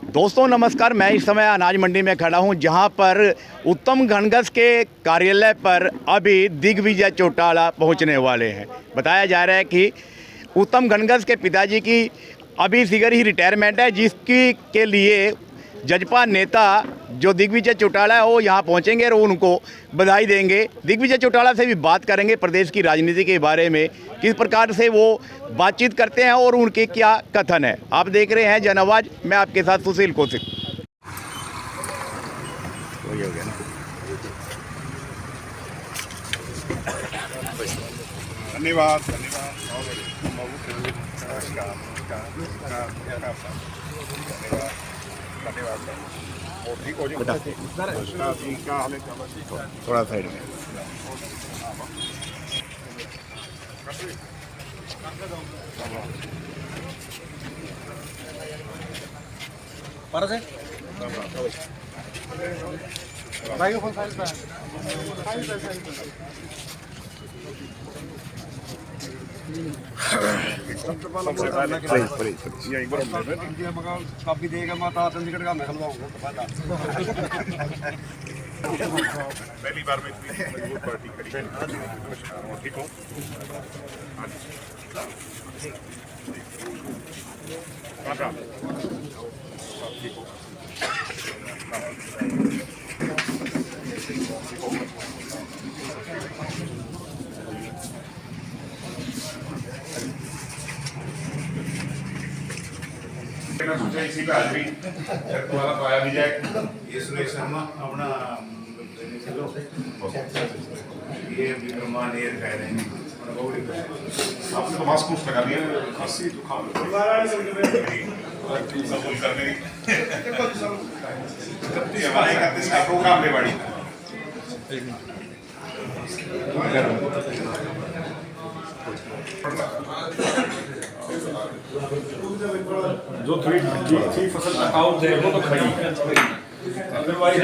दोस्तों नमस्कार। मैं इस समय अनाज मंडी में खड़ा हूं, जहां पर उत्तम घनघस के कार्यालय पर अभी दिग्विजय चौटाला पहुंचने वाले हैं। बताया जा रहा है कि उत्तम घनघस के पिताजी की अभी शीघ्र ही रिटायरमेंट है, जिसकी के लिए जजपा नेता जो दिग्विजय चौटाला है वो यहाँ पहुँचेंगे और उनको बधाई देंगे। दिग्विजय चौटाला से भी बात करेंगे प्रदेश की राजनीति के बारे में, किस प्रकार से वो बातचीत करते हैं और उनके क्या कथन है। आप देख रहे हैं जन आवाज़, मैं आपके साथ सुशील कौशिक। धन्यवाद धन्यवाद। और ठीक हो जाए थोड़ा साइड में। काफी देगा माता चंडीगढ़ का मैं खिलवाऊंगा पहली बार में इतनी मजबूत पार्टी खड़ी है। नमस्कार, ठीक हो? ठीक हो? इसी पे हाजरी तुम्हारा तो आया भी जाए। ये सुरेश शर्मा अपना ये विक्रमान एयर कह रहे हैं। आपने तो मास्क लगा दिया, खांसी जुकाम सबूत करने हमारे का प्रोग्राम ले बाड़ी जो थ्री फसल आउट है वो तो खड़ी है। अदरवाइज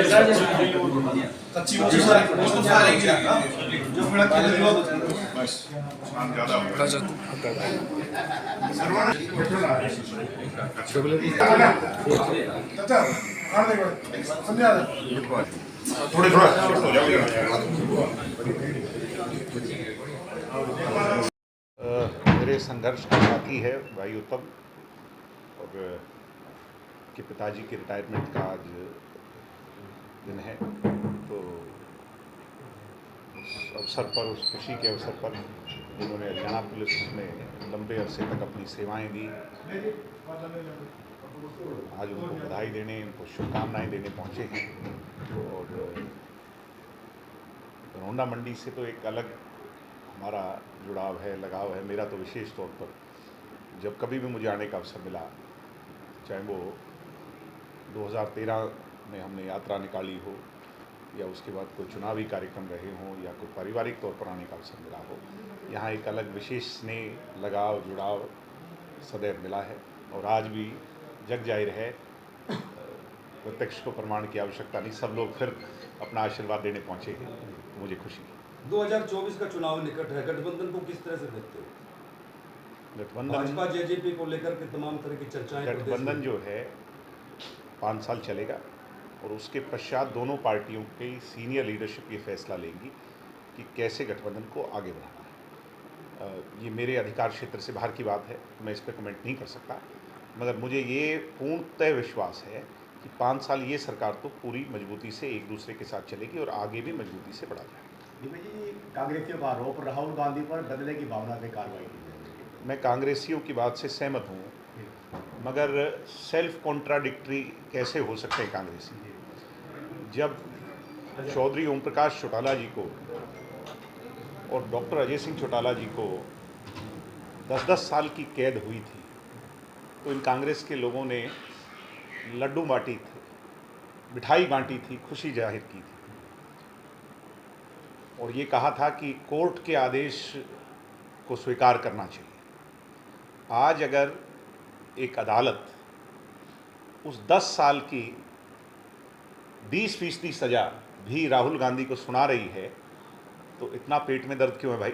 मेरे संघर्ष का साथी है भाई उत्तम, और के पिताजी के रिटायरमेंट का आज दिन है। तो उस अवसर पर, उस खुशी के अवसर पर उन्होंने हरियाणा पुलिस में लंबे अरसे तक अपनी सेवाएं दी, आज उनको बधाई देने, उनको शुभकामनाएं देने पहुंचे हैं। और होंडा मंडी से तो एक अलग हमारा जुड़ाव है, लगाव है। मेरा तो विशेष तौर पर जब कभी भी मुझे आने का अवसर मिला, चाहे वो 2013 में हमने यात्रा निकाली हो, या उसके बाद कोई चुनावी कार्यक्रम रहे हों, या कोई पारिवारिक तौर पर आने का अवसर मिला हो, यहाँ एक अलग विशेष स्नेह, लगाव, जुड़ाव सदैव मिला है। और आज भी जग जाहिर है, प्रत्यक्ष को प्रमाण की आवश्यकता नहीं, सब लोग फिर अपना आशीर्वाद देने पहुँचे हैं। मुझे खुशी है। 2024 का चुनाव निकट है, गठबंधन को किस तरह से देखते हो? गठबंधन, भाजपा जेजेपी को लेकर के तमाम तरह की चर्चाएं, गठबंधन जो है 5 साल चलेगा, और उसके पश्चात दोनों पार्टियों की सीनियर लीडरशिप ये फैसला लेंगी कि कैसे गठबंधन को आगे बढ़ाना है। ये मेरे अधिकार क्षेत्र से बाहर की बात है, मैं इस पर कमेंट नहीं कर सकता, मगर मुझे ये पूर्णतः विश्वास है कि 5 साल ये सरकार तो पूरी मजबूती से एक दूसरे के साथ चलेगी और आगे भी मजबूती से बढ़ा जाएगी। कांग्रेसियों का आरोप राहुल गांधी पर बदले की भावना से कार्रवाई की जाएगी। मैं कांग्रेसियों की बात से सहमत हूँ, मगर सेल्फ कॉन्ट्राडिक्टरी कैसे हो सकते हैं कांग्रेसी? जब चौधरी ओम प्रकाश चौटाला जी को और डॉक्टर अजय सिंह चौटाला जी को 10-10 साल की कैद हुई थी, तो इन कांग्रेस के लोगों ने लड्डू बांटी थी, मिठाई बांटी थी, खुशी जाहिर की थी, और ये कहा था कि कोर्ट के आदेश को स्वीकार करना चाहिए। आज अगर एक अदालत उस 10 साल की 20% सज़ा भी राहुल गांधी को सुना रही है, तो इतना पेट में दर्द क्यों है भाई?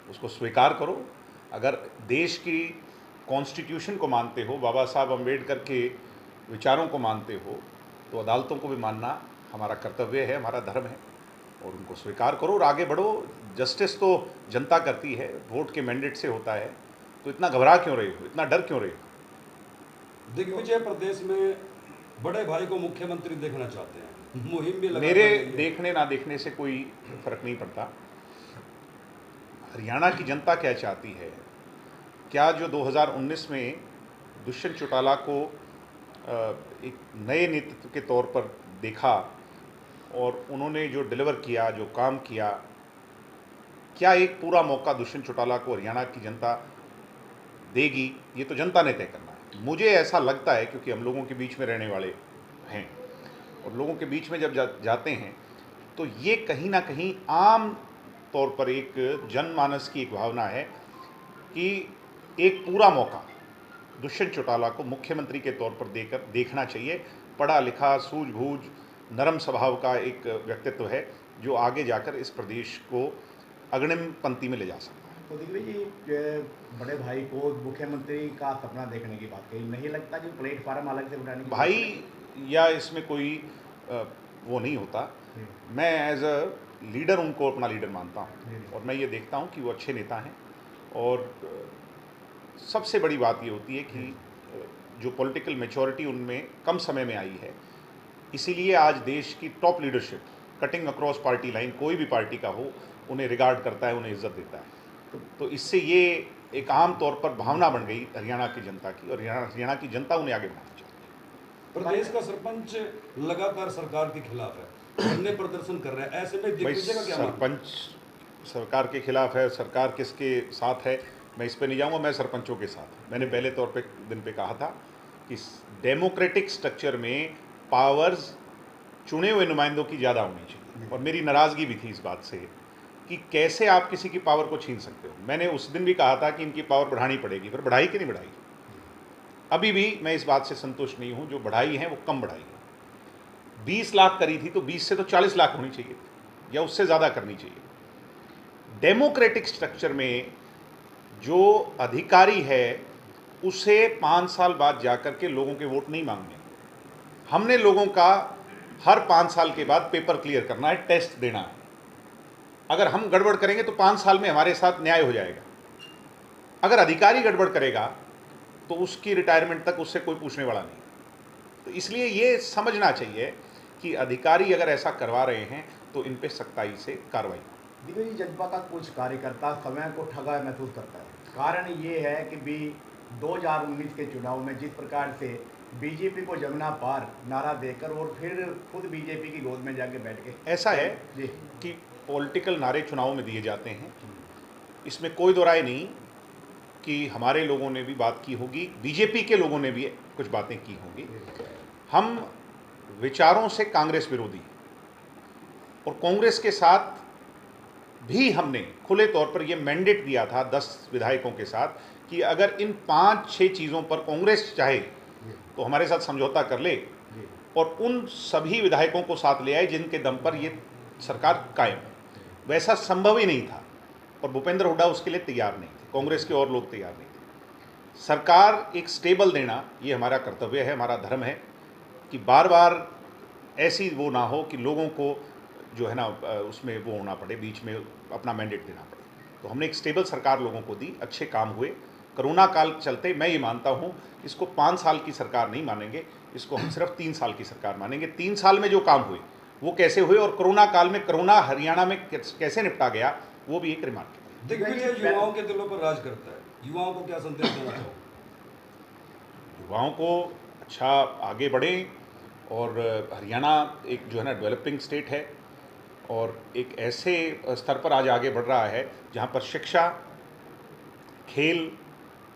उसको स्वीकार करो। अगर देश की कॉन्स्टिट्यूशन को मानते हो, बाबा साहब अम्बेडकर के विचारों को मानते हो तो अदालतों को भी मानना हमारा कर्तव्य है, हमारा धर्म है, और उनको स्वीकार करो और आगे बढ़ो। जस्टिस तो जनता करती है, वोट के मैंडेट से होता है, तो इतना घबरा क्यों रहे हो, इतना डर क्यों रहे हो? दिग्विजय प्रदेश में बड़े भाई को मुख्यमंत्री देखना चाहते हैं, मुहिम भी लगा मेरे रही है। देखने ना देखने से कोई फर्क नहीं पड़ता। हरियाणा की जनता क्या चाहती है? क्या जो 2019 में दुष्यंत चौटाला को एक नए नेतृत्व के तौर पर देखा और उन्होंने जो डिलीवर किया, जो काम किया, क्या एक पूरा मौका दुष्यंत चौटाला को हरियाणा की जनता देगी? ये तो जनता ने तय करना है। मुझे ऐसा लगता है, क्योंकि हम लोगों के बीच में रहने वाले हैं और लोगों के बीच में जब जाते हैं तो ये कहीं ना कहीं आम तौर पर एक जनमानस की एक भावना है कि एक पूरा मौका दुष्यंत चौटाला को मुख्यमंत्री के तौर पर देकर देखना चाहिए। पढ़ा लिखा, सूझबूझ, नरम स्वभाव का एक व्यक्तित्व है जो आगे जाकर इस प्रदेश को अग्रिम पंक्ति में ले जा सकता है। तो दिग्विजय जी, बड़े भाई को मुख्यमंत्री का सपना देखने की बात कही, नहीं लगता कि प्लेटफार्म अलग से उठाने की भाई या इसमें कोई वो नहीं होता। मैं एज अ लीडर उनको अपना लीडर मानता हूँ और मैं ये देखता हूँ कि वो अच्छे नेता हैं। और सबसे बड़ी बात ये होती है कि जो पॉलिटिकल मैच्योरिटी उनमें कम समय में आई है, इसीलिए आज देश की top leadership cutting across party line, कोई भी पार्टी का हो, उन्हें रिगार्ड करता है, उन्हें इज्जत देता है। तो इससे ये एक आम तौर पर भावना बन गई हरियाणा की जनता की, और हरियाणा की जनता उन्हें आगे बढ़ाना चाहती है। प्रदेश का सरपंच लगातार सरकार के खिलाफ है, धरने प्रदर्शन कर रहे हैं, ऐसे में भाई दिग्विजय का क्या मानना है? सरपंच सरकार के खिलाफ है, सरकार किसके साथ है, मैं इस पे नहीं जाऊंगा। मैं सरपंचों के साथ, मैंने पहले तौर पे दिन पे कहा था कि डेमोक्रेटिक स्ट्रक्चर में पावर्स चुने हुए नुमाइंदों की ज़्यादा होनी चाहिए, और मेरी नाराज़गी भी थी इस बात से कि कैसे आप किसी की पावर को छीन सकते हो। मैंने उस दिन भी कहा था कि इनकी पावर बढ़ानी पड़ेगी, फिर बढ़ाई कि नहीं बढ़ाई? अभी भी मैं इस बात से संतुष्ट नहीं हूँ। जो बढ़ाई है वो कम बढ़ाई है। 20 लाख करी थी तो 20 से तो 40 लाख होनी चाहिए या उससे ज़्यादा करनी चाहिए। डेमोक्रेटिक स्ट्रक्चर में जो अधिकारी है उसे 5 साल बाद जाकर के लोगों के वोट नहीं मांगने। हमने लोगों का हर 5 साल के बाद पेपर क्लियर करना है, टेस्ट देना है। अगर हम गड़बड़ करेंगे तो 5 साल में हमारे साथ न्याय हो जाएगा। अगर अधिकारी गड़बड़ करेगा तो उसकी रिटायरमेंट तक उससे कोई पूछने वाला नहीं। तो इसलिए ये समझना चाहिए कि अधिकारी अगर ऐसा करवा रहे हैं तो इन पे सख्ताई से कार्रवाई। दिग्विजय जी, जनता का कुछ कार्यकर्ता समय को ठगा महसूस करता है। कारण ये है कि 2019 के चुनाव में जिस प्रकार से बीजेपी को जमुना पार नारा देकर और फिर खुद बीजेपी की गोद में जाके बैठ गए। ऐसा है जी कि पॉलिटिकल नारे चुनाव में दिए जाते हैं, इसमें कोई दो राय नहीं कि हमारे लोगों ने भी बात की होगी, बीजेपी के लोगों ने भी कुछ बातें की होंगी। हम विचारों से कांग्रेस विरोधी हैं और कांग्रेस के साथ भी हमने खुले तौर पर यह मैंडेट दिया था 10 विधायकों के साथ कि अगर इन 5-6 चीज़ों पर कांग्रेस चाहे तो हमारे साथ समझौता कर ले, और उन सभी विधायकों को साथ ले आए जिनके दम पर ये सरकार कायम है। वैसा संभव ही नहीं था और भूपेंद्र हुड्डा उसके लिए तैयार नहीं थे, कांग्रेस के और लोग तैयार नहीं थे। सरकार एक स्टेबल देना ये हमारा कर्तव्य है, हमारा धर्म है कि बार बार ऐसी वो ना हो कि लोगों को जो है ना उसमें वो होना पड़े, बीच में अपना मैंडेट देना पड़े। तो हमने एक स्टेबल सरकार लोगों को दी, अच्छे काम हुए। कोरोना काल चलते मैं ये मानता हूँ इसको 5 साल की सरकार नहीं मानेंगे, इसको हम सिर्फ 3 साल की सरकार मानेंगे। 3 साल में जो काम हुए वो कैसे हुए और कोरोना काल में कोरोना हरियाणा में कैसे निपटा गया, वो भी एक रिमार्क है। दिग्विजय युवाओं के दिलों पर राज करता है, युवाओं को क्या संदेश देना चाहो? युवाओं को अच्छा आगे बढ़ें, और हरियाणा एक जो है ना डेवलपिंग स्टेट है और एक ऐसे स्तर पर आज आगे बढ़ रहा है जहाँ पर शिक्षा, खेल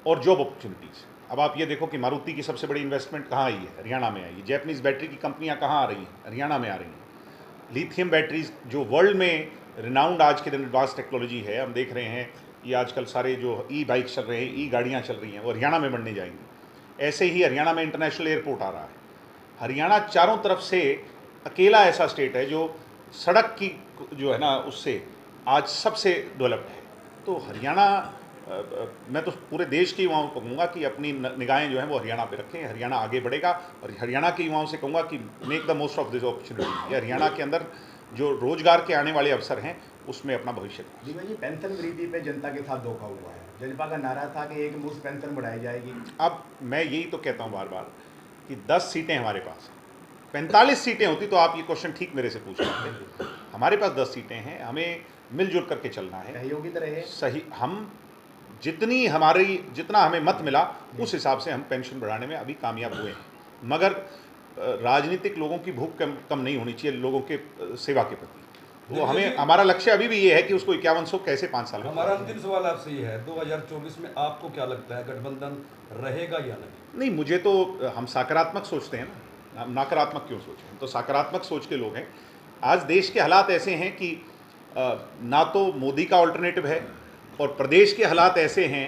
और जॉब अपॉर्चुनिटीज़। अब आप ये देखो कि मारुति की सबसे बड़ी इन्वेस्टमेंट कहाँ आई है? हरियाणा में आई है। जैपनीज़ बैटरी की कंपनियाँ कहाँ आ रही हैं? हरियाणा में आ रही हैं। लिथियम बैटरीज जो वर्ल्ड में रिनाउंड आज के दिन एडवांस टेक्नोलॉजी है, हम देख रहे हैं ये आजकल सारे जो ई बाइक्स चल रहे हैं, ई गाड़ियाँ चल रही हैं, वो हरियाणा में बनने जाएंगी। ऐसे ही हरियाणा में इंटरनेशनल एयरपोर्ट आ रहा है। हरियाणा चारों तरफ से अकेला ऐसा स्टेट है जो सड़क की जो है ना उससे आज सबसे डेवलप्ड है। तो हरियाणा मैं तो पूरे देश के युवाओं को कहूँगा कि अपनी निगाहें जो हैं वो हरियाणा पे रखें। हरियाणा आगे बढ़ेगा और हरियाणा के युवाओं से कहूँगा कि make the most of this opportunity. Haryana के अंदर जो रोजगार के आने वाले अवसर हैं उसमें अपना भविष्य। जी भाई, पेंशन वृद्धि पे जनता के साथ धोखा हुआ है। जजपा का नारा था कि एक मुश्त पेंशन बढ़ाई जाएगी। अब मैं यही तो कहता हूँ बार बार कि 10 सीटें हमारे पास हैं। 45 सीटें होती तो आप ये क्वेश्चन ठीक मेरे से पूछ सकते। हमारे पास 10 सीटें हैं, हमें मिलजुल करके चलना है। सहयोगी तरह है सही, हम जितना हमें मत मिला उस हिसाब से हम पेंशन बढ़ाने में अभी कामयाब हुए हैं। मगर राजनीतिक लोगों की भूख कम नहीं होनी चाहिए लोगों के सेवा के प्रति। वो हमारा लक्ष्य अभी भी ये है कि उसको 5100 कैसे 5 साल में। हमारा अंतिम सवाल आपसे ये है, 2024 में आपको क्या लगता है, गठबंधन रहेगा या नहीं? मुझे तो, हम सकारात्मक सोचते हैं ना, हम नकारात्मक क्यों सोचें? तो सकारात्मक सोच के लोग हैं। आज देश के हालात ऐसे हैं कि ना तो मोदी का ऑल्टरनेटिव है और प्रदेश के हालात ऐसे हैं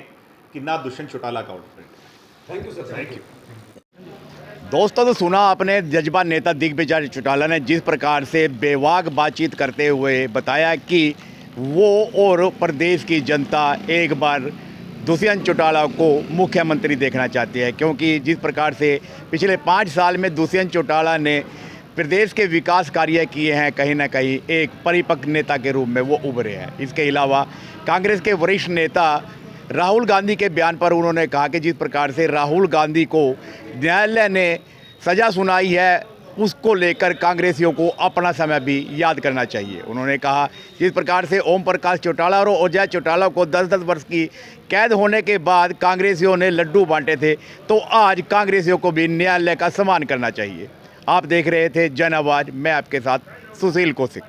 कि ना दुष्यंत चौटाला का alternative. Thank you sir. Thank you. दोस्तों, तो सुना आपने जज्बा नेता दिग्विजय चौटाला ने जिस प्रकार से बेवाक बातचीत करते हुए बताया कि वो और प्रदेश की जनता एक बार दुष्यंत चौटाला को मुख्यमंत्री देखना चाहती है, क्योंकि जिस प्रकार से पिछले 5 साल में दुष्यंत चौटाला ने प्रदेश के विकास कार्य किए हैं, कहीं ना कहीं एक परिपक्व नेता के रूप में वो उभरे हैं। इसके अलावा कांग्रेस के वरिष्ठ नेता राहुल गांधी के बयान पर उन्होंने कहा कि जिस प्रकार से राहुल गांधी को न्यायालय ने सज़ा सुनाई है, उसको लेकर कांग्रेसियों को अपना समय भी याद करना चाहिए। उन्होंने कहा जिस प्रकार से ओम प्रकाश चौटाला और अजय चौटाला को 10-10 वर्ष की कैद होने के बाद कांग्रेसियों ने लड्डू बांटे थे, तो आज कांग्रेसियों को भी न्यायालय का सम्मान करना चाहिए। आप देख रहे थे जन आवाज़, मैं आपके साथ सुशील कौशिक।